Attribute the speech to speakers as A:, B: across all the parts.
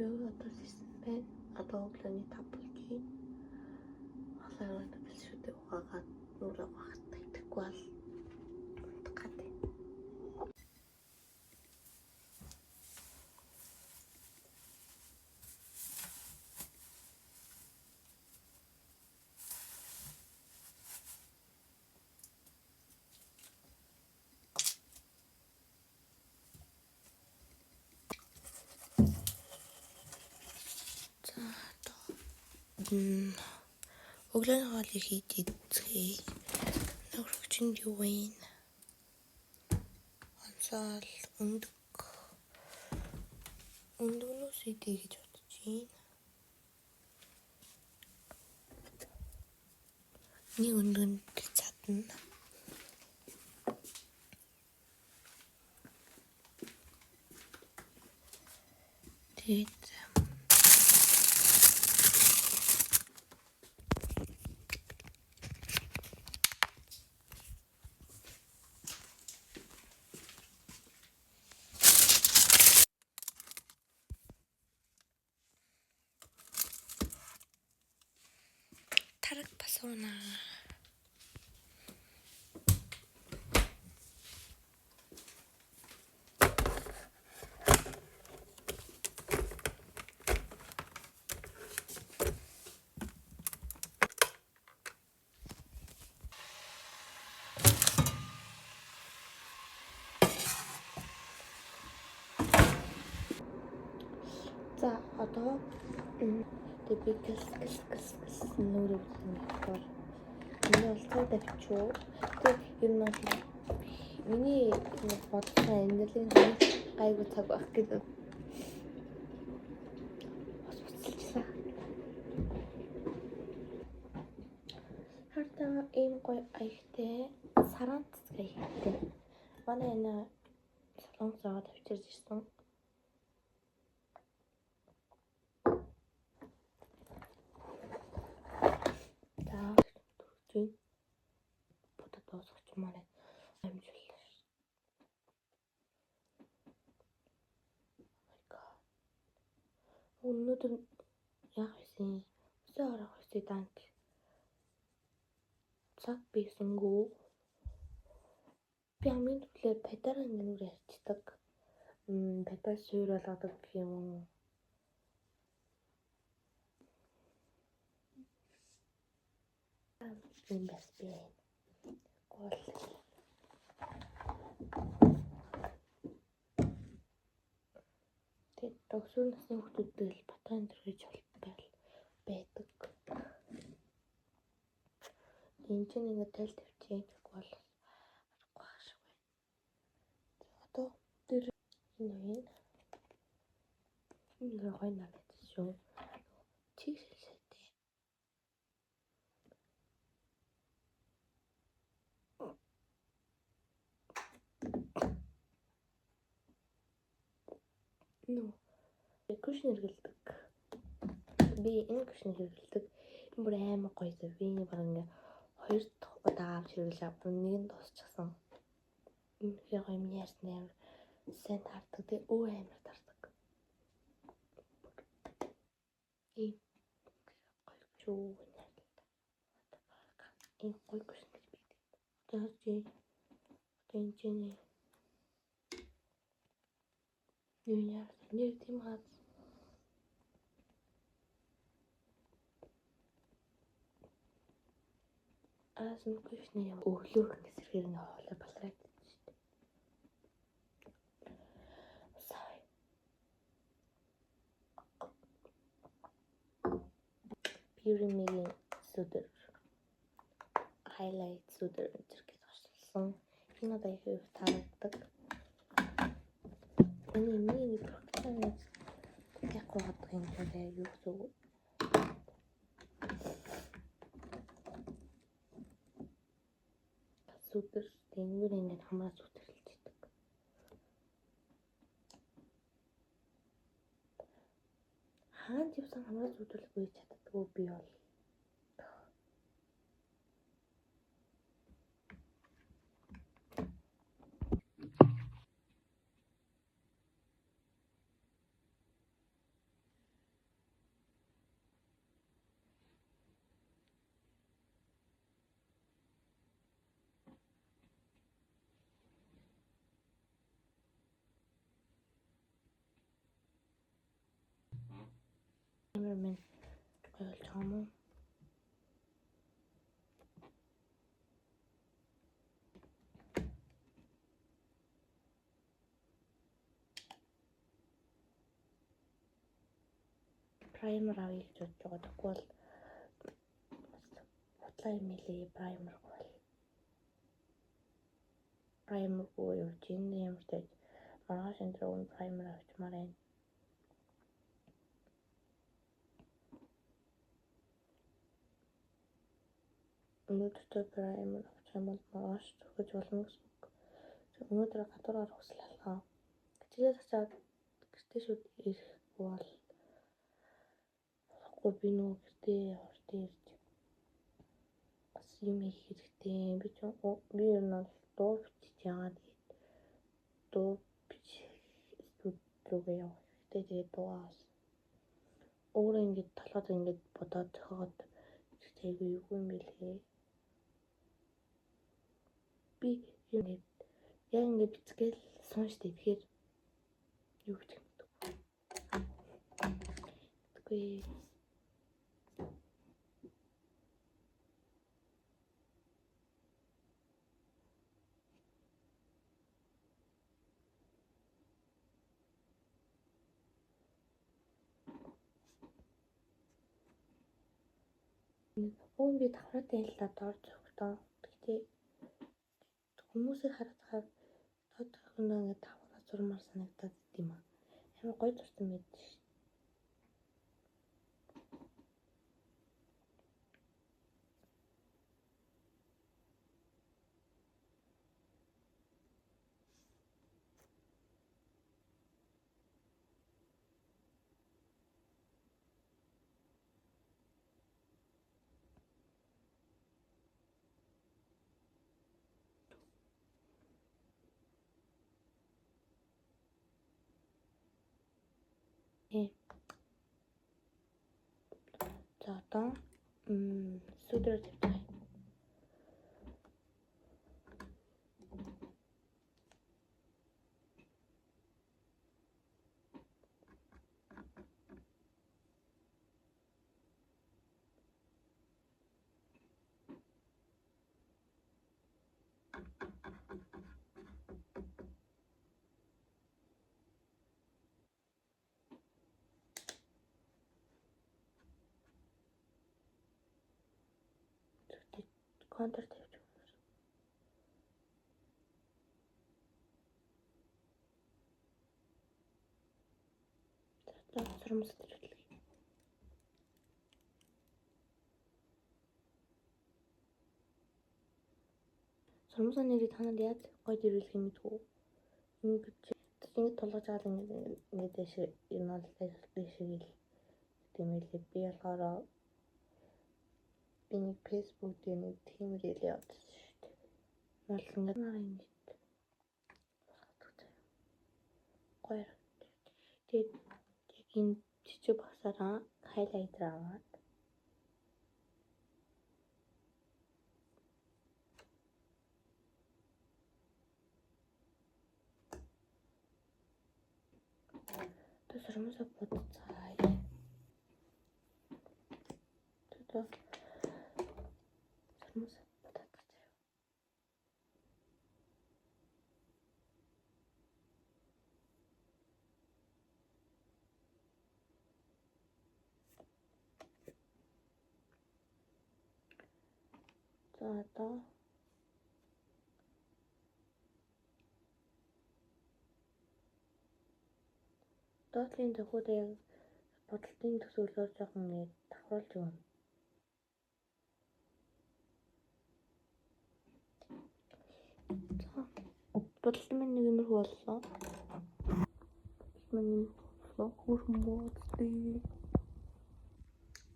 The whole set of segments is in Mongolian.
A: одоо хийсэн байна. Одоо өглөөний 5 болж байна. Халаараа бил шүү дээ. Угаагаад нүрээ багтаа идэхгүй бол унтгаад байна. Өглөөний хоолыг хийж идчихье. Нөхөрчөнд юу вэ? Онцол өндөгнөөс идэх гэж бодож байна. Нэг өндөгнд цадна. Тэгээд тараг басуuna. За одоо би гис нүрээ үзэх. Миний бол тавьчуу. Тэг юм бол миний бодсон энергийн гайгүй цаг байх гэдэг. Бас буцалчихлаа. Хартаа ийм гоё аягтай сарант аягтай. Манай энэ солонгосоо тавьчихж ирсэн. Будад дуусгач манай амжууллаа. Өнөөдөр яах вэ? Өсөө орох вэ дант. Цаг бийсэнгүү. Би амин төлөө педараа нүрээ ярьцдаг. Педар суур болгодог гэх юм уу? Ийм бас би гол тэгээд догсуур насны хүмүүстэй л батан дэргэж байдаг. Энд чинь ингээд тайл тавьчих гэх бол аргагүй байх шиг байна. Одоо тэр энэ гой надад шүү. Чигсэлтэй. Кушнер хэрэгэлдэг. Би энэ кушнер хэрэгэлдэг. Энэ бүр амар гоё зав. Би энэ баг ингээ 2 дахь удаа авч хэрэглээ. Нэг нь дуусчихсан. Энэ гоё юм яарсан амар сайн таардаг. Тэгээ өө амар таардаг. Ийм гоё чуу найдаа. Энэ гоё кушнер байдаг. Одоо энэ чинь юу яа нэр тийм хаа асан кушнер юм өглөөх гэсэрхээр нэг хоолой балраад шүү дээ. Сая. Пиримийн сүдэр. Highlight сүдэр зэрэг гарсан. Энэ одоо их таалагддаг. Миний програм яг гоодог юм дээр юу зүг. Сүдэр тэнгэр ингээд хамаа сүдэрлж идэг. Хаан живсэн хамаа сүдэрлгүй чаддаггүй би бол. Амар минь гоё болж байгаа юм уу? Праймер авъя гэж бодож байгаа. Тэгвэл худлаа юм хэлээ. Праймер бол. Праймер гоо явж энэ ямар тааж маргааш энэ дрон праймер авчмаар байна. Өнөөдөр праймер авчих юм бол маргааш төгөж болно гэсэн үг. Өнөөдөр гадуур хүсэл алгаа. Гэтэл очиад гэртээ шууд ирэх бол болохгүй би нөгөө гэртээ явахтай ирж бас юм хийх хэрэгтэй. Би ер нь дуу бичиж яагаад дуу студиугээ явах хэрэгтэй. Тэгээд дуугаас өөрөө ингэж толгойд ингэж бодоод зохиогоод айгүй юу юм бэлээ. Би яг ингэ бицгээл суунштай. Тэгэхээр юу гэж хэлдэг. Тэгвэл Уун би давхраатай л да дор зөвхтөө. Гэхдээ хүмүүсийг харахаар тодорхой ингээд давхраа зурмаар санагдаад идэм аа. Амар гоё зурсан байд ш. За одоо студио тавьчих. Контор тавьчих. За сурамс төрлөг. Сурамсаа нэрийг танад яаж гоё дөрвөлх юм бэ? Ингэж тулгаж аваад ингэ дэш юм бол дэшгэл гэмэлээ би болохоор би нэг фэйсбүүк дээр нэг тийм рeel явуулсан шүү дээ. Бол ингэ нарийн гоё. Тэгээд яг энэ жижиг багсаараа хайлайтер аваад тэ сурамсаа бодцаая. Тэ сурамсаа бодцаая. За одоо доотлын төхөд яг бодолтын төсөөлөөр жоохон ингэ давхруулж өгнө. Бодолт минь нэг юмруу боллоо. Миний хөрхөн бодлоо.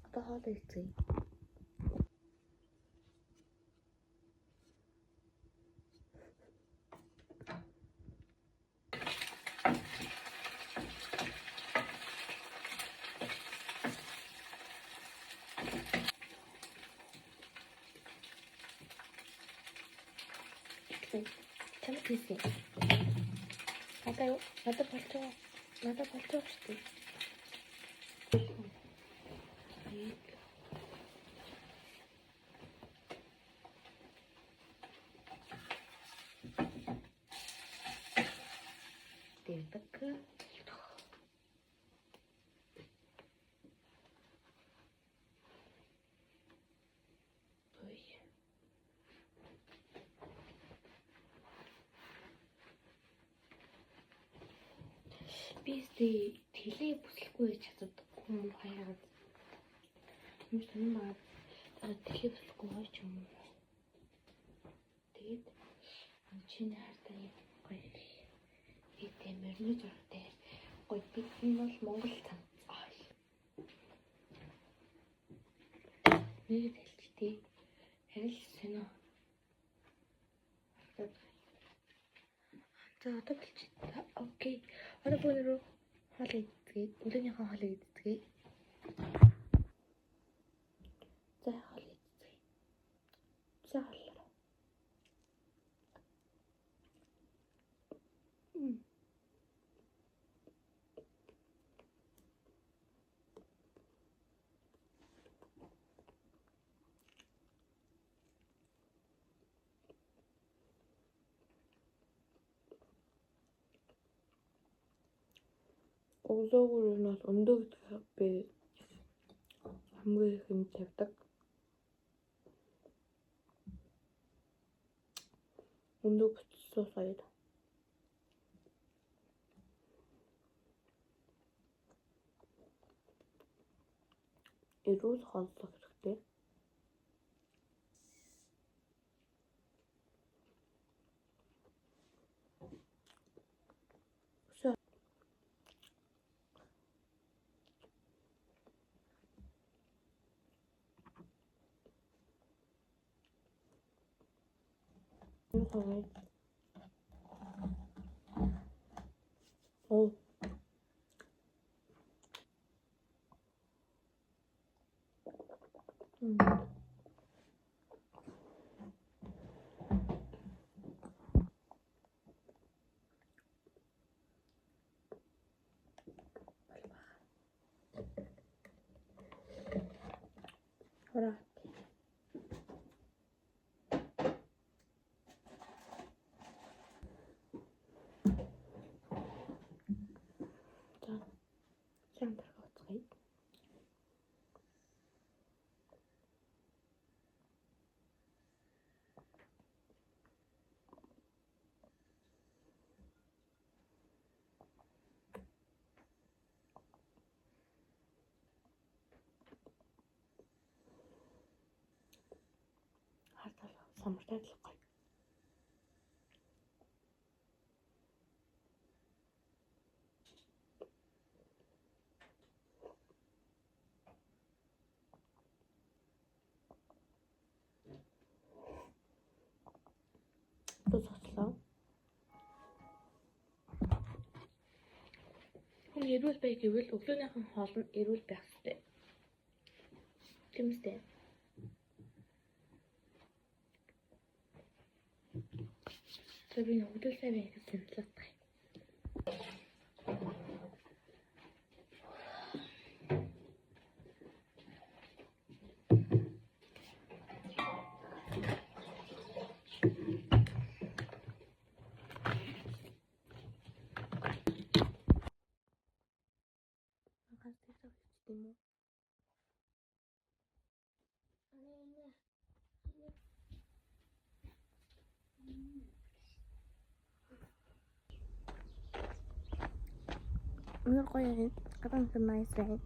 A: Одоо хоол идсэн. Чамд хийсэн. Надад болчихоо шүү дээ. Би тэлээ бүслэхгүй чаддаггүй юм хаяад. Юм сонин баад тэлээ бүслэхгүй байж юм. Тэгээд чиний хартай гоё тийм мөрний зурагтай гоё бид энэ бол Монгол цан. Нэг хэлчихтэй. Харин сонио. За одоо болчих. Окей. Одоо бүгд хоол идцгээе. Өглөөнийхөө хоолыг идцгээе. За хоол идцгээе. За хоол. Өглөөгөр нь бол өндөг би хамгийн их юм тавьдаг. Өндөг бүцсээс аяд. Эрүүл хооллох хэрэгтэй. Oh. Ora. Самартай л гоё. Тоцлоо. Хүн эрүүл бай гэвэл өглөөнийхэн хоол нь эрүүл байх хэрэгтэй. Тэмстэй. Би өглөө сайн байх гэсэн л байна. Өнөр гоё юм. Гадаа нэг nice байна.